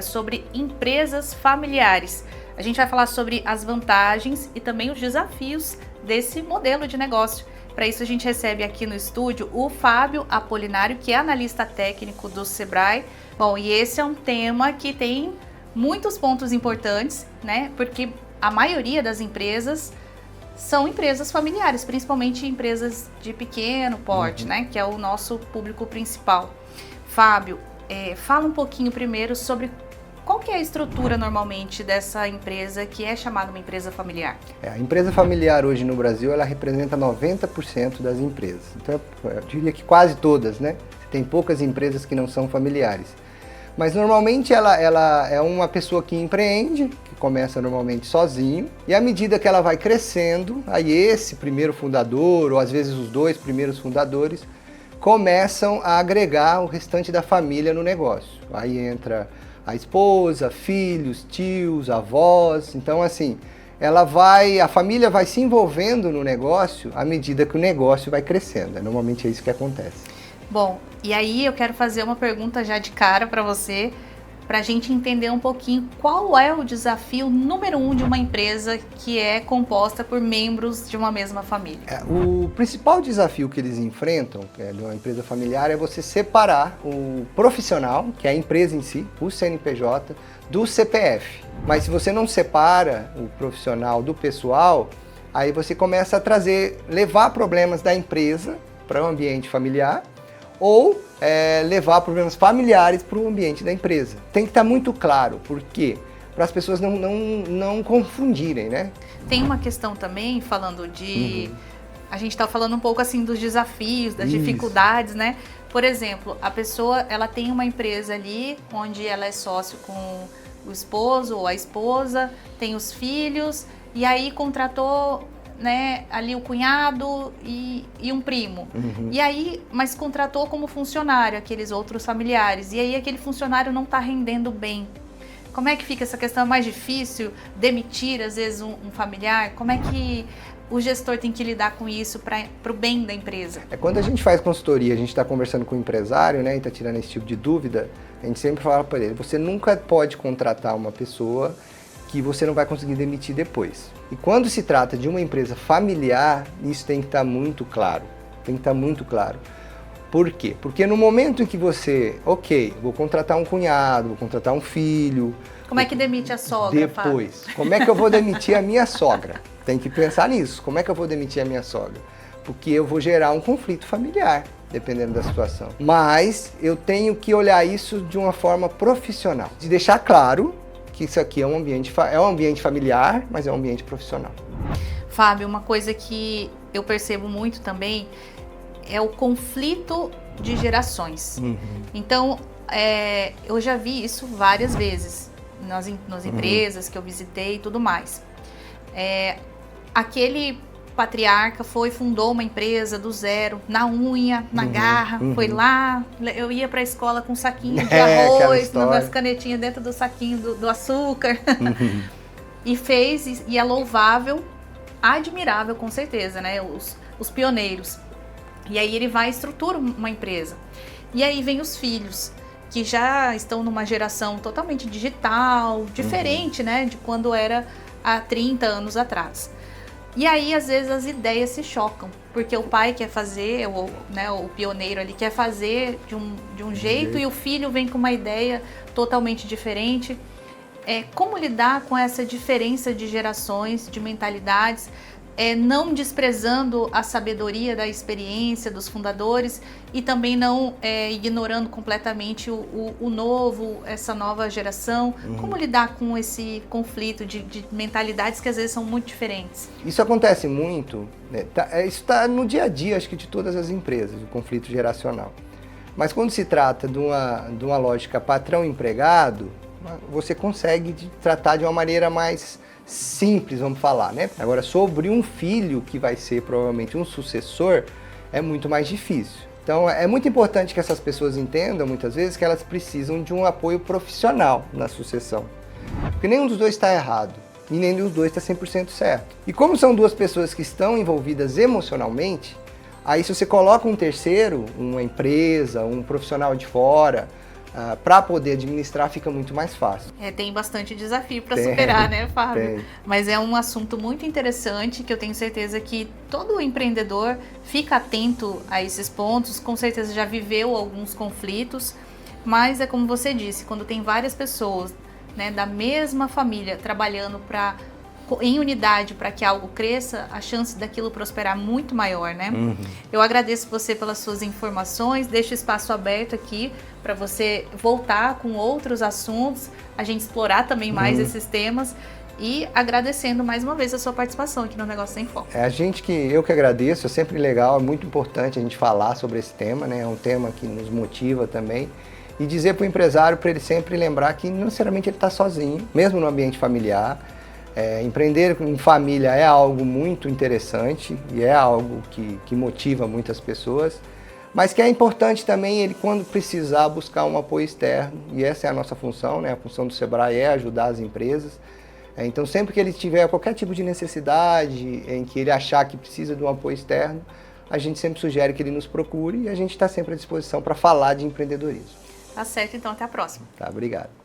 sobre empresas familiares. A gente vai falar sobre as vantagens e também os desafios desse modelo de negócio. Para isso a gente recebe aqui no estúdio o Fábio Apolinário, que é analista técnico do Sebrae. Bom, e esse é um tema que tem muitos pontos importantes, né? Porque a maioria das empresas são empresas familiares, principalmente empresas de pequeno porte, né? Que é o nosso público principal. Fábio, fala um pouquinho primeiro sobre qual que é a estrutura normalmente dessa empresa que é chamada uma empresa familiar. A empresa familiar hoje no Brasil, ela representa 90% das empresas. Então, eu diria que quase todas, né? Tem poucas empresas que não são familiares. Mas normalmente ela é uma pessoa que empreende, que começa normalmente sozinho, e à medida que ela vai crescendo, aí esse primeiro fundador, ou às vezes os dois primeiros fundadores, começam a agregar o restante da família no negócio. Aí entra a esposa, filhos, tios, avós. Então, assim, a família vai se envolvendo no negócio à medida que o negócio vai crescendo. Normalmente é isso que acontece. Bom, e aí eu quero fazer uma pergunta já de cara para você, para a gente entender um pouquinho qual é o desafio número 1 de uma empresa que é composta por membros de uma mesma família. O principal desafio que eles enfrentam, de uma empresa familiar, é você separar o profissional, que é a empresa em si, o CNPJ, do CPF. Mas se você não separa o profissional do pessoal, aí você começa a levar problemas da empresa para o ambiente familiar, ou levar problemas familiares para o ambiente da empresa. Tem que estar muito claro, por quê? Para as pessoas não confundirem, né? Tem uma questão também, falando de... A gente está falando um pouco assim dos desafios, das dificuldades, né? Por exemplo, a pessoa, ela tem uma empresa ali, onde ela é sócio com o esposo ou a esposa, tem os filhos, e aí contratou, né, ali o cunhado e um primo. E aí, mas contratou como funcionário aqueles outros familiares. E aí aquele funcionário não está rendendo bem. Como é que fica essa questão? É mais difícil demitir, às vezes, um familiar? Como é que o gestor tem que lidar com isso para o bem da empresa? Quando a gente faz consultoria, a gente está conversando com o empresário, né, e está tirando esse tipo de dúvida, a gente sempre fala para ele, você nunca pode contratar uma pessoa que você não vai conseguir demitir depois. E quando se trata de uma empresa familiar, isso tem que estar muito claro. Tem que estar muito claro. Por quê? Porque no momento em que você, vou contratar um cunhado, vou contratar um filho... Como é que demite a sogra, depois, Fábio? como é que eu vou demitir a minha sogra? Tem que pensar nisso. Como é que eu vou demitir a minha sogra? Porque eu vou gerar um conflito familiar, dependendo da situação. Mas eu tenho que olhar isso de uma forma profissional. De deixar claro que isso aqui é um ambiente familiar, mas é um ambiente profissional. Fábio, uma coisa que eu percebo muito também é o conflito de gerações. Então, eu já vi isso várias vezes nas empresas que eu visitei e tudo mais. Aquele patriarca fundou uma empresa do zero, na unha, na garra, foi lá, eu ia para a escola com um saquinho de arroz, nas canetinhas dentro do saquinho do açúcar, e fez, e é louvável, admirável com certeza, né, os pioneiros. E aí ele vai e estrutura uma empresa. E aí vem os filhos, que já estão numa geração totalmente digital, diferente, né, de quando era há 30 anos atrás. E aí, às vezes, as ideias se chocam, porque o pai quer fazer, o pioneiro ali quer fazer de um jeito e o filho vem com uma ideia totalmente diferente. Como lidar com essa diferença de gerações, de mentalidades, não desprezando a sabedoria da experiência dos fundadores e também não ignorando completamente o novo, essa nova geração. Como lidar com esse conflito de mentalidades que às vezes são muito diferentes? Isso acontece muito, né? Isso está no dia a dia, acho que de todas as empresas, o conflito geracional. Mas quando se trata de uma lógica patrão-empregado, você consegue tratar de uma maneira mais simples, vamos falar, né? Agora, sobre um filho que vai ser provavelmente um sucessor, é muito mais difícil. Então, é muito importante que essas pessoas entendam, muitas vezes, que elas precisam de um apoio profissional na sucessão. Porque nenhum dos dois está errado e nenhum dos dois está 100% certo. E como são duas pessoas que estão envolvidas emocionalmente, aí se você coloca um terceiro, uma empresa, um profissional de fora, para poder administrar fica muito mais fácil. Tem bastante desafio para superar, né, Fábio? Tem. Mas é um assunto muito interessante que eu tenho certeza que todo empreendedor fica atento a esses pontos, com certeza já viveu alguns conflitos, mas é como você disse, quando tem várias pessoas, né, da mesma família trabalhando em unidade para que algo cresça, a chance daquilo prosperar é muito maior, né? Uhum. Eu agradeço você pelas suas informações, deixo o espaço aberto aqui para você voltar com outros assuntos, a gente explorar também mais esses temas e agradecendo mais uma vez a sua participação aqui no Negócio Sem Foco. Eu que agradeço, é sempre legal, é muito importante a gente falar sobre esse tema, né? É um tema que nos motiva também. E dizer para o empresário, para ele sempre lembrar que não necessariamente ele está sozinho, mesmo no ambiente familiar. Empreender em família é algo muito interessante e é algo que motiva muitas pessoas, mas que é importante também ele, quando precisar, buscar um apoio externo, e essa é a nossa função, né? A função do Sebrae é ajudar as empresas. Então, sempre que ele tiver qualquer tipo de necessidade em que ele achar que precisa de um apoio externo, a gente sempre sugere que ele nos procure e a gente está sempre à disposição para falar de empreendedorismo. Tá certo, então até a próxima. Tá, obrigado.